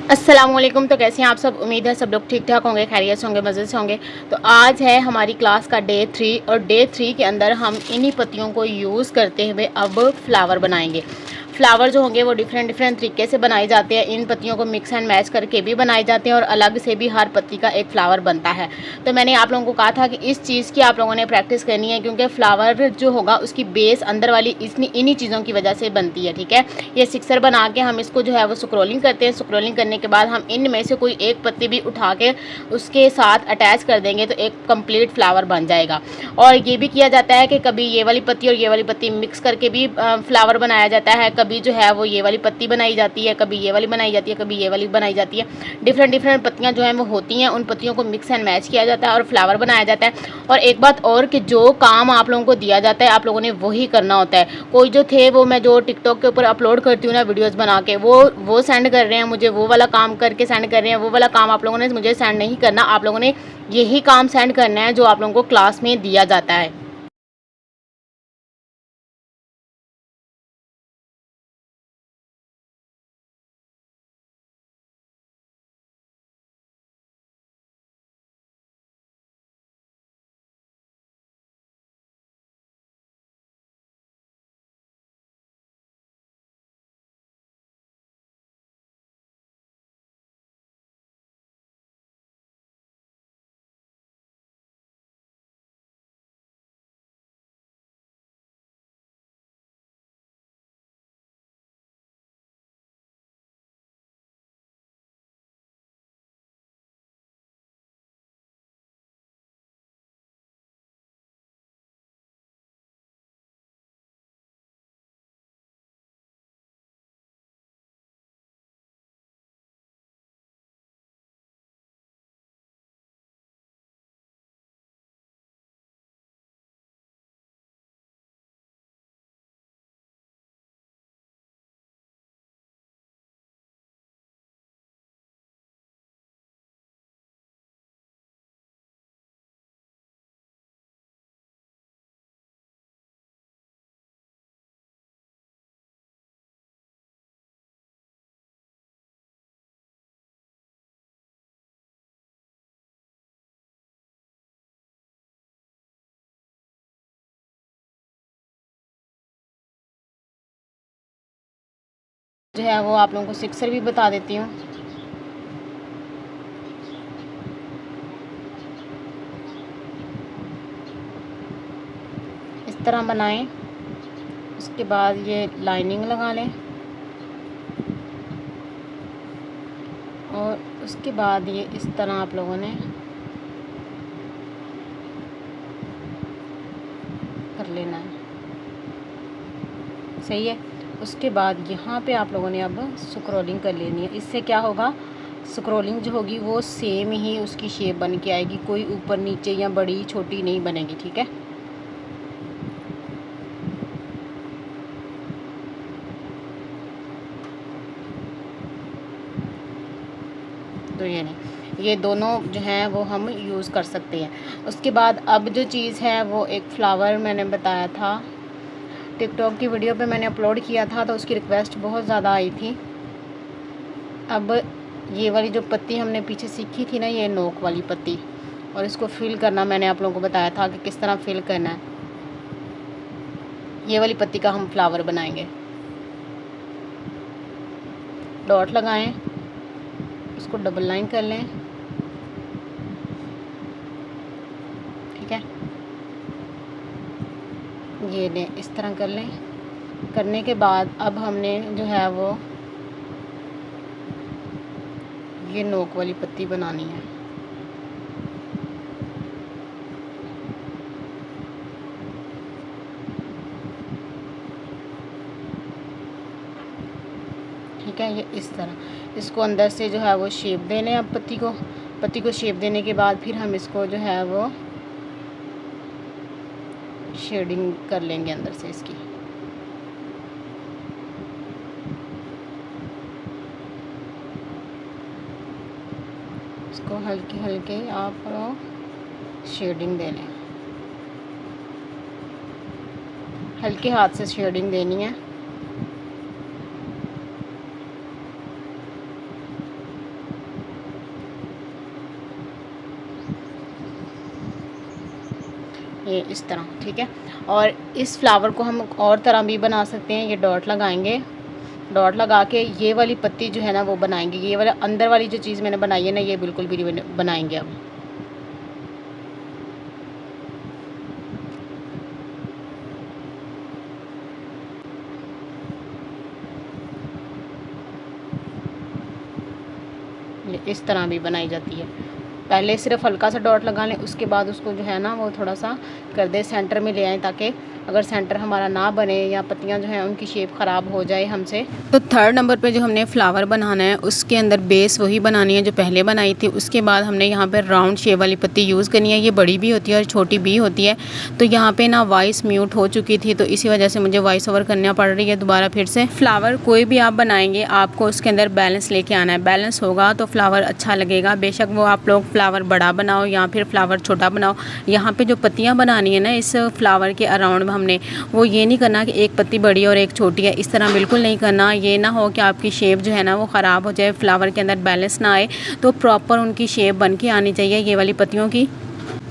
अस्सलाम वालेकुम। तो कैसे हैं आप सब? उम्मीद है सब लोग ठीक ठाक होंगे, खैरियत से होंगे, मज़े से होंगे। तो आज है हमारी क्लास का डे 3 और डे 3 के अंदर हम इन्हीं पत्तियों को यूज़ करते हुए अब फ्लावर बनाएंगे। फ्लावर जो होंगे वो डिफरेंट डिफरेंट तरीके से बनाए जाते हैं। इन पत्तियों को मिक्स एंड मैच करके भी बनाए जाते हैं और अलग से भी हर पत्ती का एक फ्लावर बनता है। तो मैंने आप लोगों को कहा था कि इस चीज़ की आप लोगों ने प्रैक्टिस करनी है, क्योंकि फ्लावर जो होगा उसकी बेस अंदर वाली इन्हीं चीज़ों की वजह से बनती है। ठीक है, ये सिक्सर बना के हम इसको जो है वो स्क्रोलिंग करते हैं। स्क्रोलिंग करने के बाद हम इनमें से कोई एक पत्ती भी उठा के उसके साथ अटैच कर देंगे तो एक कंप्लीट फ्लावर बन जाएगा। और ये भी किया जाता है कि कभी ये वाली पत्ती और ये वाली पत्ती मिक्स करके भी फ्लावर बनाया जाता है। कभी जो है वो ये वाली पत्ती बनाई जाती है, कभी ये वाली बनाई जाती है, कभी ये वाली बनाई जाती है। डिफरेंट डिफरेंट पत्तियां जो हैं वो होती हैं, उन पत्तियों को मिक्स एंड मैच किया जाता है और फ्लावर बनाया जाता है। और एक बात और कि जो काम आप लोगों को दिया जाता है आप लोगों ने वही करना होता है। कोई जो थे वो मैं जो टिकटॉक के ऊपर अपलोड करती हूँ ना वीडियोस बना के, वो सेंड कर रहे हैं मुझे, वो वाला काम करके सेंड कर रहे हैं। वो वाला काम आप लोगों ने मुझे सेंड नहीं करना, आप लोगों ने यही काम सेंड करना है जो आप लोगों को क्लास में दिया जाता है। जो है वो आप लोगों को सिक्सर भी बता देती हूँ। इस तरह बनाएं। उसके बाद ये लाइनिंग लगा लें और उसके बाद ये इस तरह आप लोगों ने कर लेना है। सही है। उसके बाद यहाँ पे आप लोगों ने अब स्क्रॉलिंग कर लेनी है। इससे क्या होगा, स्क्रॉलिंग जो होगी वो सेम ही उसकी शेप बन के आएगी, कोई ऊपर नीचे या बड़ी छोटी नहीं बनेगी। ठीक है, तो ये दोनों जो हैं वो हम यूज़ कर सकते हैं। उसके बाद अब जो चीज़ है वो एक फ्लावर मैंने बताया था, टिकटॉक की वीडियो पे मैंने अपलोड किया था तो उसकी रिक्वेस्ट बहुत ज़्यादा आई थी। अब ये वाली जो पत्ती हमने पीछे सीखी थी ना, ये नोक वाली पत्ती, और इसको फिल करना मैंने आप लोगों को बताया था कि किस तरह फिल करना है। ये वाली पत्ती का हम फ्लावर बनाएंगे। डॉट लगाएं, उसको डबल लाइन कर लें। ठीक है, ये लें, इस तरह कर लें। करने के बाद अब हमने जो है वो ये नोक वाली पत्ती बनानी है। ठीक है, ये इस तरह इसको अंदर से जो है वो शेप देने। अब पत्ती को शेप देने के बाद फिर हम इसको जो है वो शेडिंग कर लेंगे अंदर से इसकी। इसको हल्के हल्के आप शेडिंग दे लें, हल्के हाथ से शेडिंग देनी है। ये इस तरह, ठीक है। और इस फ्लावर को हम और तरह भी बना सकते हैं। ये डॉट लगाएंगे, डॉट लगा के ये वाली पत्ती जो है ना वो बनाएंगे। ये वाला अंदर वाली जो चीज़ मैंने बनाई है ना, ये बिल्कुल भी नहीं बनाएंगे अब। ये इस तरह भी बनाई जाती है। पहले सिर्फ हल्का सा डॉट लगा लें, उसके बाद उसको जो है ना वो थोड़ा सा कर दे, सेंटर में ले आएँ, ताकि अगर सेंटर हमारा ना बने या पत्तियां जो हैं उनकी शेप ख़राब हो जाए हमसे। तो थर्ड नंबर पे जो हमने फ्लावर बनाना है उसके अंदर बेस वही बनानी है जो पहले बनाई थी। उसके बाद हमने यहाँ पे राउंड शेप वाली पत्ती यूज़ करनी है। ये बड़ी भी होती है और छोटी भी होती है। तो यहाँ पे ना वॉइस म्यूट हो चुकी थी, तो इसी वजह से मुझे वॉइस ओवर करना पड़ रही है दोबारा फिर से। फ्लावर कोई भी आप बनाएंगे आपको उसके अंदर बैलेंस लेके आना है। बैलेंस होगा तो फ्लावर अच्छा लगेगा। बेशक वो आप लोग फ्लावर बड़ा बनाओ या फिर फ्लावर छोटा बनाओ। यहाँ पे जो पत्तियाँ बनानी है ना इस फ्लावर के अराउंड हमने, वो ये नहीं करना कि एक पत्ती बड़ी और एक छोटी है, इस तरह बिल्कुल नहीं करना। ये ना हो कि आपकी शेप जो है ना वो ख़राब हो जाए, फ्लावर के अंदर बैलेंस ना आए। तो प्रॉपर उनकी शेप बन के आनी चाहिए ये वाली पत्तियों की।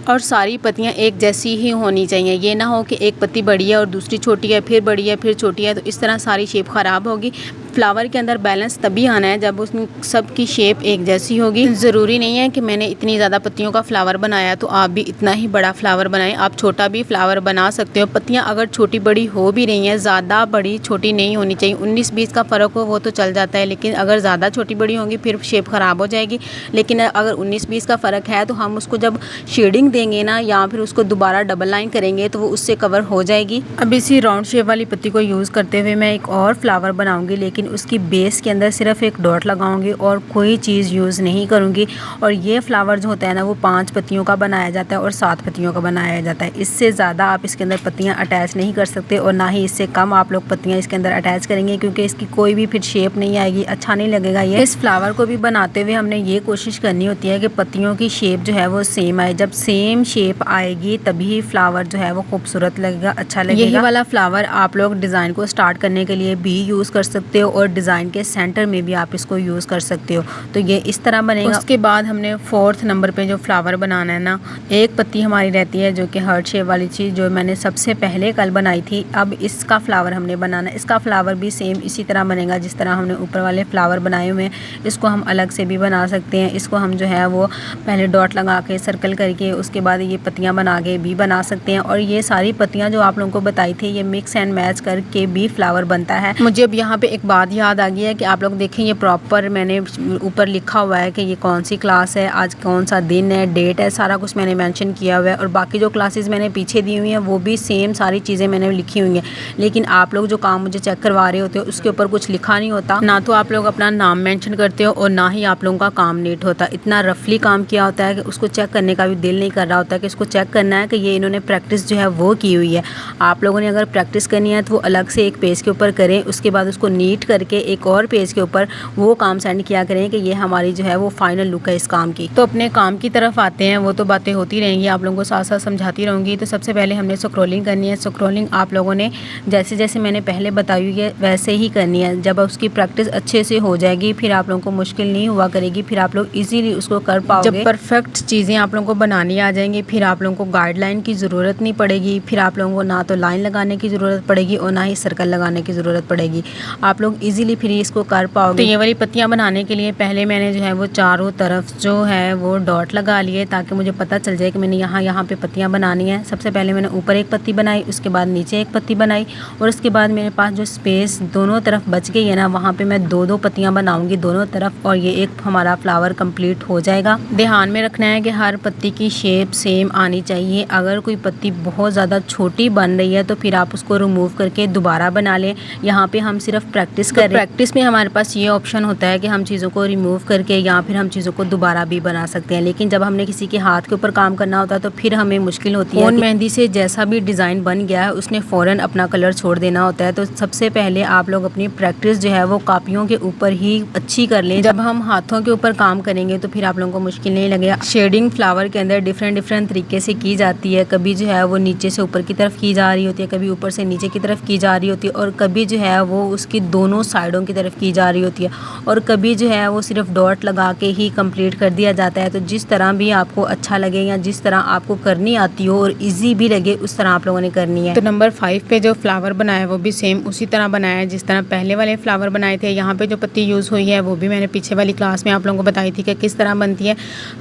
और सारी पत्तियां एक जैसी ही होनी चाहिए। ये ना हो कि एक पत्ती बड़ी है और दूसरी छोटी है, फिर बड़ी है फिर छोटी है, तो इस तरह सारी शेप ख़राब होगी। फ्लावर के अंदर बैलेंस तभी आना है जब उसमें सबकी शेप एक जैसी होगी। ज़रूरी नहीं है कि मैंने इतनी ज़्यादा पत्तियों का फ्लावर बनाया तो आप भी इतना ही बड़ा फ्लावर बनाएं। आप छोटा भी फ्लावर बना सकते हो। पत्तियां अगर छोटी बड़ी हो भी रही हैं, ज़्यादा बड़ी छोटी नहीं होनी चाहिए। 19-20 का फ़र्क हो वो तो चल जाता है, लेकिन अगर ज़्यादा छोटी बड़ी होंगी फिर शेप ख़राब हो जाएगी। लेकिन अगर 19-20 का फ़र्क है तो हम उसको जब शेडिंग देंगे ना या फिर उसको दोबारा डबल लाइन करेंगे तो वो उससे कवर हो जाएगी। अब इसी राउंड शेप वाली पत्ती को यूज़ करते हुए मैं एक और फ्लावर बनाऊंगी, लेकिन उसकी बेस के अंदर सिर्फ एक डॉट लगाऊंगी और कोई चीज़ यूज़ नहीं करूंगी। और ये फ्लावर जो होता है ना वो 5 पत्तियों का बनाया जाता है और 7 पत्तियों का बनाया जाता है। इससे ज़्यादा आप इसके अंदर पत्तियाँ अटैच नहीं कर सकते और ना ही इससे कम आप लोग पत्तियाँ इसके अंदर अटैच करेंगे, क्योंकि इसकी कोई भी फिर शेप नहीं आएगी, अच्छा नहीं लगेगा। ये इस फ्लावर को भी बनाते हुए हमने ये कोशिश करनी होती है कि पत्तियों की शेप जो है वो सेम आए। जब सेम शेप आएगी तभी फ्लावर जो है वो खूबसूरत लगेगा, अच्छा लगेगा। यही वाला फ्लावर आप लोग डिज़ाइन को स्टार्ट करने के लिए भी यूज़ कर सकते हो और डिज़ाइन के सेंटर में भी आप इसको यूज़ कर सकते हो। तो ये इस तरह बनेगा। उसके बाद हमने 4th नंबर पे जो फ्लावर बनाना है ना, एक पत्ती हमारी रहती है जो कि हार्ट शेप वाली चीज़ जो मैंने सबसे पहले कल बनाई थी। अब इसका फ्लावर हमने बनाना है। इसका फ्लावर भी सेम इसी तरह बनेगा जिस तरह हमने ऊपर वाले फ्लावर बनाए हुए हैं। इसको हम अलग से भी बना सकते हैं। इसको हम जो है वो पहले डॉट लगा के सर्कल करके उसके बाद ये पत्तियाँ बना के भी बना सकते हैं। और ये सारी पत्तियाँ जो आप लोगों को बताई थी ये मिक्स एंड मैच करके भी फ्लावर बनता है। मुझे अब यहाँ पे एक बात याद आ गई है कि आप लोग देखें, ये प्रॉपर मैंने ऊपर लिखा हुआ है कि ये कौन सी क्लास है, आज कौन सा दिन है, डेट है, सारा कुछ मैंने मेंशन किया हुआ है। और बाकी जो क्लासेस मैंने पीछे दी हुई हैं वो भी सेम सारी चीज़ें मैंने लिखी हुई हैं। लेकिन आप लोग जो काम मुझे चेक करवा रहे होते हो उसके ऊपर कुछ लिखा नहीं होता, ना तो आप लोग अपना नाम मेंशन करते हो और ना ही आप लोगों का काम नीट होता। इतना रफली काम किया होता है कि उसको चेक करने का भी दिल नहीं कर रहा होता कि इसको चेक करना है कि ये इन्होंने प्रैक्टिस जो है वो की हुई है। आप लोगों ने अगर प्रैक्टिस करनी है तो वो अलग से एक पेज के ऊपर करें, उसके बाद उसको नीट करके एक और पेज के ऊपर वो काम सेंड किया करें कि ये हमारी जो है वो फाइनल लुक है इस काम की। तो अपने काम की तरफ आते हैं। वो तो बातें होती रहेंगी, आप लोगों को साथ साथ समझाती रहूँगी। तो सबसे पहले हमने स्क्रॉलिंग करनी है। स्क्रॉलिंग आप लोगों ने जैसे जैसे मैंने पहले बताई है वैसे ही करनी है। जब उसकी प्रैक्टिस अच्छे से हो जाएगी फिर आप लोगों को मुश्किल नहीं हुआ करेगी, फिर आप लोग ईजीली उसको कर पाओगे। जब परफेक्ट चीज़ें आप लोगों को बनानी आ जाएंगी फिर आप लोगों को गाइडलाइन की ज़रूरत नहीं पड़ेगी। फिर आप लोगों को ना तो लाइन लगाने की ज़रूरत पड़ेगी और ना ही सर्कल लगाने की ज़रूरत पड़ेगी। आप लोग ईजिली फिर इसको कर पाओगे। तो ये वाली पत्तियाँ बनाने के लिए पहले मैंने जो है वो चारों तरफ जो है वो डॉट लगा लिए ताकि मुझे पता चल जाए कि मैंने यहाँ पे पत्तियाँ बनानी है। सबसे पहले मैंने ऊपर एक पत्ती बनाई, उसके बाद नीचे एक पत्ती बनाई और उसके बाद मेरे पास जो स्पेस दोनों तरफ बच गई है ना, वहाँ पे मैं 2-2 पत्तियाँ बनाऊंगी दोनों तरफ और ये एक हमारा फ्लावर कंप्लीट हो जाएगा। ध्यान में रखना है कि हर पत्ती की शेप सेम आनी चाहिए। अगर कोई पत्ती बहुत ज़्यादा छोटी बन रही है तो फिर आप उसको रिमूव करके दोबारा बना लें। यहाँ पे हम सिर्फ प्रैक्टिस कर रहे हैं। प्रैक्टिस में हमारे पास ये ऑप्शन होता है कि हम चीज़ों को रिमूव करके या फिर हम चीज़ों को दोबारा भी बना सकते हैं। लेकिन जब हमने किसी के हाथ के ऊपर काम करना होता है तो फिर हमें मुश्किल होती है। मेहंदी से जैसा भी डिज़ाइन बन गया है उसने फ़ौरन अपना कलर छोड़ देना होता है। तो सबसे पहले आप लोग अपनी प्रैक्टिस जो है वो कापियों के ऊपर ही अच्छी कर लें। जब हम हाथों के ऊपर काम करेंगे तो फिर आप लोगों को मुश्किल नहीं लगेगा। शेडिंग फ्लावर के अंदर डिफरेंट तरीके से की जाती है। कभी जो है वो नीचे से ऊपर की तरफ की जा रही होती है, कभी ऊपर से नीचे की तरफ की जा रही होती है और कभी जो है वो उसकी दोनों दोनों साइडों की तरफ की जा रही होती है, और कभी जो है वो सिर्फ डॉट लगा के ही कंप्लीट कर दिया जाता है। तो जिस तरह भी आपको अच्छा लगे या जिस तरह आपको करनी आती हो और इजी भी लगे उस तरह आप लोगों ने करनी है। तो नंबर 5 पे जो फ्लावर बनाया है वो भी सेम उसी तरह बनाया है जिस तरह पहले वाले फ्लावर बनाए थे। यहाँ पे जो पत्ती यूज़ हुई है वो भी मैंने पीछे वाली क्लास में आप लोगों को बताई थी कि किस तरह बनती है।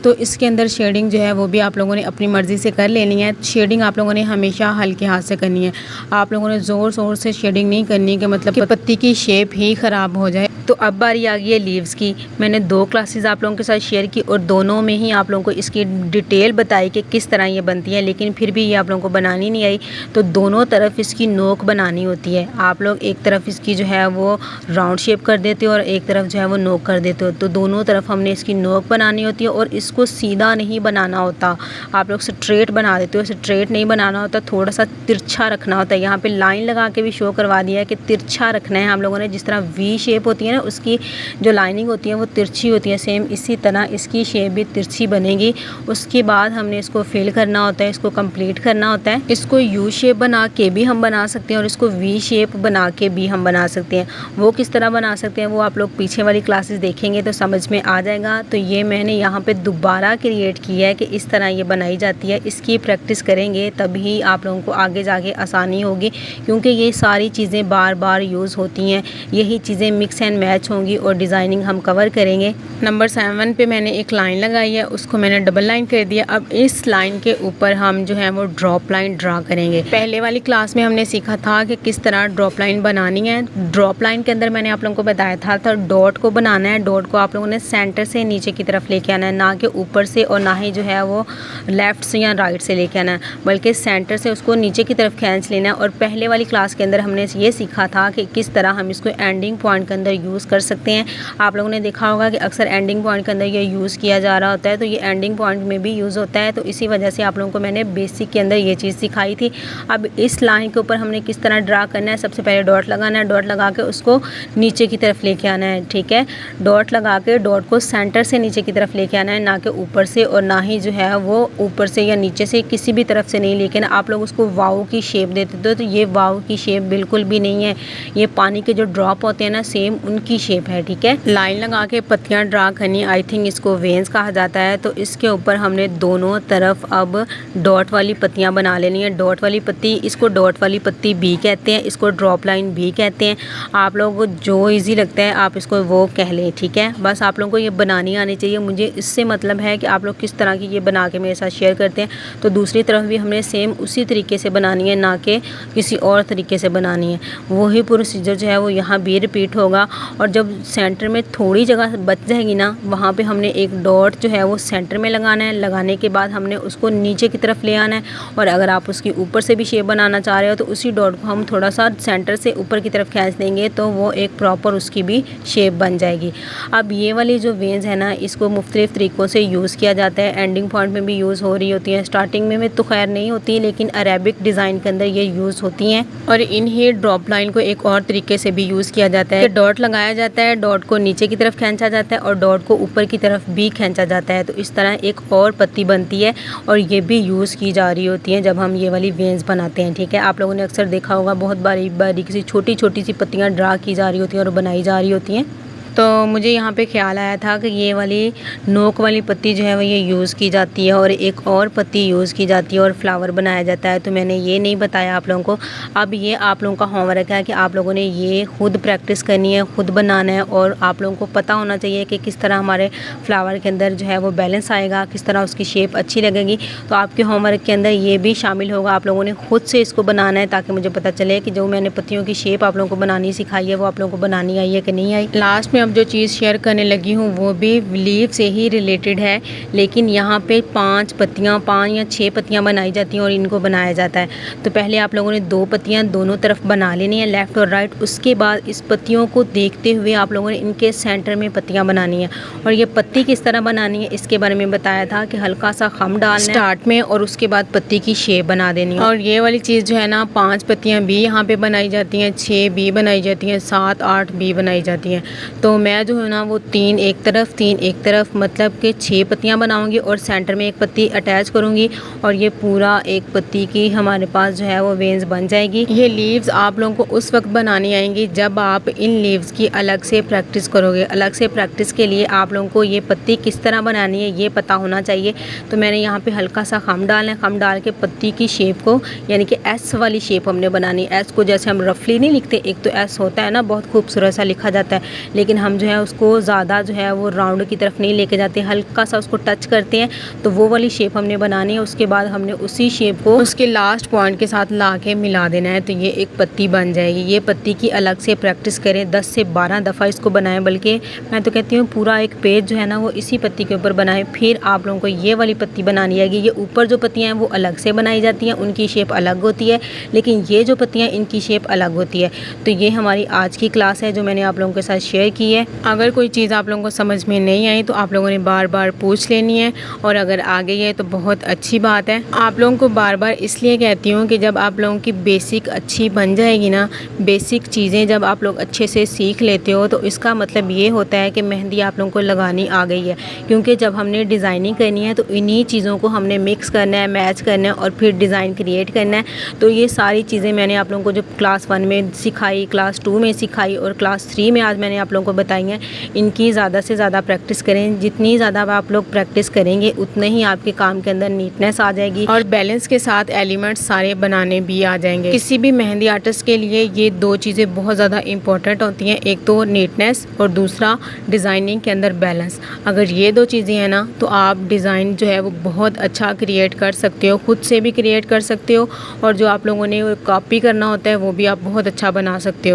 तो इसके अंदर शेडिंग जो है वो भी आप लोगों ने अपनी मर्ज़ी से कर लेनी है। शेडिंग आप लोगों ने हमेशा हल्के हाथ से करनी है। आप लोगों ने ज़ोर शोर से शेडिंग नहीं करनी कि मतलब कि पत्ती की शेप ही ख़राब हो जाए। तो अब बारी आ गई है लीव्स की। मैंने 2 क्लासेस आप लोगों के साथ शेयर की और दोनों में ही आप लोगों को इसकी डिटेल बताई कि किस तरह ये बनती है, लेकिन फिर भी ये आप लोगों को बनानी नहीं आई। तो दोनों तरफ इसकी नोक बनानी होती है। आप लोग एक तरफ इसकी जो है वो राउंड शेप कर देते हो और एक तरफ जो है वो नोक कर देते हो। तो दोनों तरफ हमने इसकी नोक बनानी होती है और इसको सीधा नहीं बनाना होता। आप लोग स्ट्रेट बना देते हो, स्ट्रेट नहीं बनाना होता, थोड़ा सा तिरछा रखना होता है। यहाँ पे लाइन लगा के भी शो करवा दिया है कि तिरछा रखना है हम लोगों ने। जिस तरह वी शेप होती है ना, उसकी जो लाइनिंग होती है वो तिरछी होती है, सेम इसी तरह इसकी शेप भी तिरछी बनेगी। उसके बाद हमने इसको फिल करना होता है, इसको कंप्लीट करना होता है। इसको यू शेप बना के भी हम बना सकते हैं और इसको वी शेप बना के भी हम बना सकते हैं। वो किस तरह बना सकते हैं वो आप लोग पीछे वाली क्लासेस देखेंगे तो समझ में आ जाएगा। तो ये मैंने यहाँ पे दोबारा क्रिएट किया है कि इस तरह ये बनाई जाती है। इसकी प्रैक्टिस करेंगे तभी आप लोगों को आगे जाके आसानी होगी, क्योंकि ये सारी चीज़ें बार बार यूज़ होती हैं। यही चीज़ें मिक्स एंड मैच होंगी और डिज़ाइनिंग हम कवर करेंगे। नंबर 7 पे मैंने एक लाइन लगाई है, उसको मैंने डबल लाइन कर दिया। अब इस लाइन के ऊपर हम जो है वो ड्रॉप लाइन ड्रा करेंगे। पहले वाली क्लास में हमने सीखा था कि किस तरह ड्रॉप लाइन बनानी है। ड्रॉप लाइन के अंदर मैंने आप लोगों को बताया था डॉट को बनाना है। डॉट को आप लोगों ने सेंटर से नीचे की तरफ लेके आना है, ना कि ऊपर से और ना ही जो है वो लेफ़्ट से या राइट से लेके आना है, बल्कि सेंटर से उसको नीचे की तरफ खींच लेना है। और पहले वाली क्लास के अंदर हमने ये सीखा था कि किस तरह हम इसको एंडिंग पॉइंट के अंदर यूज़ कर सकते हैं। आप लोगों ने देखा होगा कि अक्सर एंडिंग पॉइंट के अंदर ये यूज़ किया जा रहा होता है, तो ये एंडिंग पॉइंट में भी यूज़ होता है। तो इसी वजह से आप लोगों को मैंने बेसिक के अंदर ये चीज़ सिखाई थी। अब इस लाइन के ऊपर हमने किस तरह ड्रा करना है, सबसे पहले डॉट लगाना है। डॉट लगा के उसको नीचे की तरफ लेके आना है, ठीक है। डॉट लगा के डॉट को सेंटर से नीचे की तरफ लेके आना है, ना कि ऊपर से और ना ही जो है वो ऊपर से या नीचे से, किसी भी तरफ से नहीं। लेकिन आप लोग उसको वाव की शेप देते हो तो ये वाव की शेप बिल्कुल भी नहीं है। ये पानी के जो ड्रॉप होते हैं ना, सेम उनकी शेप है, ठीक है। लाइन लगा के पत्तियाँ ड्रा करनी, आई थिंक इसको वेन्स कहा जाता है। तो इसके ऊपर हमने दोनों तरफ अब डॉट वाली पत्तियाँ बना लेनी है। डॉट वाली पत्ती, इसको डॉट वाली पत्ती भी कहते हैं, इसको ड्रॉप लाइन भी कहते हैं। आप लोगों को जो ईजी लगता है आप इसको वो कह लें, ठीक है। बस आप लोगों को ये बनानी आनी चाहिए। मुझे इससे मतलब है कि आप लोग किस तरह की ये बना के मेरे साथ शेयर करते हैं। तो दूसरी तरफ भी हमने सेम उसी तरीके से बनानी है, ना कि किसी और तरीके से बनानी है। वही प्रोसीजर जो है वो यहाँ भी रिपीट होगा। और जब सेंटर में थोड़ी जगह बच जाएगी ना, वहाँ पे हमने एक डॉट जो है वो सेंटर में लगाना है। लगाने के बाद हमने उसको नीचे की तरफ ले आना है। और अगर आप उसकी ऊपर से भी शेप बनाना चाह रहे हो तो उसी डॉट को हम थोड़ा सा सेंटर से ऊपर की तरफ खींच देंगे तो वो एक प्रॉपर उसकी भी शेप बन जाएगी। अब ये वाली जो वेन्स है ना, इसको मुख्तलिफ तरीक़ों से यूज़ किया जाता है। एंडिंग पॉइंट में भी यूज़ हो रही होती है, स्टार्टिंग में तो खैर नहीं होती, लेकिन अरेबिक डिज़ाइन के अंदर ये यूज़ होती हैं। और इन्हीं ड्रॉप लाइन को एक और तरीके से भी यूज़ किया जाता है। डॉट लगाया जाता है, डॉट को नीचे की तरफ खींचा जाता है और डॉट को ऊपर की तरफ भी खींचा जाता है। तो इस तरह एक और पत्ती बनती है और ये भी यूज़ की जा रही होती है जब हम ये वाली वेन्स बनाते हैं, ठीक है। आप लोगों ने अक्सर देखा होगा बहुत बारीक बारीक सी छोटी छोटी सी पत्तियाँ ड्रा की जा रही होती हैं और बनाई जा रही होती हैं। तो मुझे यहाँ पे ख्याल आया था कि ये वाली नोक वाली पत्ती जो है वो ये यूज़ की जाती है और एक और पत्ती यूज़ की जाती है और फ्लावर बनाया जाता है। तो मैंने ये नहीं बताया आप लोगों को। अब ये आप लोगों का होमवर्क है कि आप लोगों ने ये खुद प्रैक्टिस करनी है, खुद बनाना है और आप लोगों को पता होना चाहिए कि किस तरह हमारे फ्लावर के अंदर जो है वो बैलेंस आएगा, किस तरह उसकी शेप अच्छी लगेगी। तो आपके होमवर्क के अंदर ये भी शामिल होगा। आप लोगों ने खुद से इसको बनाना है ताकि मुझे पता चले कि जो मैंने पत्तियों की शेप आप लोगों को बनानी सिखाई है वो आप लोगों को बनानी आई है कि नहीं आई। लास्ट में अब जो चीज़ शेयर करने लगी हूँ वो भी लीफ से ही रिलेटेड है, लेकिन यहाँ पे 5 या 6 पत्तियाँ बनाई जाती हैं और इनको बनाया जाता है। तो पहले आप लोगों ने 2 पत्तियाँ दोनों तरफ बना लेनी है, लेफ़्ट और राइट। उसके बाद इस पत्तियों को देखते हुए आप लोगों ने इनके सेंटर में पत्तियाँ बनानी है। और ये पत्ती किस तरह बनानी है इसके बारे में बताया था कि हल्का सा खम डालना है स्टार्ट में और उसके बाद पत्ती की शेप बना देनी है। और ये वाली चीज़ जो है ना, 5 पत्तियाँ भी यहाँ पे बनाई जाती हैं, 6 भी बनाई जाती हैं, 7 8 भी बनाई जाती हैं। तो तो मैं जो है ना वो 3 एक तरफ मतलब कि 6 पत्तियां बनाऊंगी और सेंटर में एक पत्ती अटैच करूंगी और ये पूरा एक पत्ती की हमारे पास जो है वो वेन्स बन जाएगी। ये लीव्स आप लोगों को उस वक्त बनानी आएंगी जब आप इन लीव्स की अलग से प्रैक्टिस करोगे। अलग से प्रैक्टिस के लिए आप लोगों को ये पत्ती किस तरह बनानी है ये पता होना चाहिए। तो मैंने यहाँ पे हल्का सा खम डालना है, खम डाल के पत्ती की शेप को यानी कि एस वाली शेप हमने बनानी है। एस को जैसे हम रफली नहीं लिखते, एक तो एस होता है ना बहुत खूबसूरत सा लिखा जाता है, लेकिन हम जो है उसको ज़्यादा जो है वो राउंड की तरफ नहीं लेके जाते, हल्का सा उसको टच करते हैं। तो वो वाली शेप हमने बनानी है। उसके बाद हमने उसी शेप को उसके लास्ट पॉइंट के साथ ला के मिला देना है, तो ये एक पत्ती बन जाएगी। ये पत्ती की अलग से प्रैक्टिस करें, 10 से 12 दफ़ा इसको बनाएं, बल्कि मैं तो कहती हूँ पूरा एक पेज जो है ना वो इसी पत्ती के ऊपर बनाएं। फिर आप लोगों को ये वाली पत्ती बनानी आएगी। ये ऊपर जो पत्तियाँ हैं वो अलग से बनाई जाती हैं, उनकी शेप अलग होती है, लेकिन ये जो पत्तियाँ इनकी शेप अलग होती है। तो ये हमारी आज की क्लास है जो मैंने आप लोगों के साथ शेयर की है। अगर कोई चीज़ आप लोगों को समझ में नहीं आई तो आप लोगों ने बार बार पूछ लेनी है, और अगर आ गई है तो बहुत अच्छी बात है। आप लोगों को बार बार इसलिए कहती हूँ कि जब आप लोगों की बेसिक अच्छी बन जाएगी ना, बेसिक चीज़ें जब आप लोग अच्छे से सीख लेते हो तो इसका मतलब ये होता है कि मेहंदी आप लोगों को लगानी आ गई है। क्योंकि जब हमने डिज़ाइनिंग करनी है तो इन्हीं चीज़ों को हमने मिक्स करना है, मैच करना है और फिर डिज़ाइन क्रिएट करना है। तो ये सारी चीज़ें मैंने आप लोगों को जो क्लास 1 में सिखाई, क्लास 2 में सिखाई और क्लास 3 में आज मैंने आप लोगों को बताई हैं। इनकी ज़्यादा से ज़्यादा प्रैक्टिस करें। जितनी ज़्यादा आप लोग प्रैक्टिस करेंगे उतने ही आपके काम के अंदर नीटनेस आ जाएगी और बैलेंस के साथ एलिमेंट्स सारे बनाने भी आ जाएंगे। किसी भी मेहंदी आर्टिस्ट के लिए ये 2 चीज़ें बहुत ज़्यादा इंपॉर्टेंट होती हैं, एक तो नीटनेस और दूसरा डिज़ाइनिंग के अंदर बैलेंस। अगर ये 2 चीज़ें हैं ना तो आप डिज़ाइन जो है वो बहुत अच्छा क्रिएट कर सकते हो, खुद से भी क्रिएट कर सकते हो, और जो आप लोगों ने कॉपी करना होता है वो भी आप बहुत अच्छा बना सकते हो।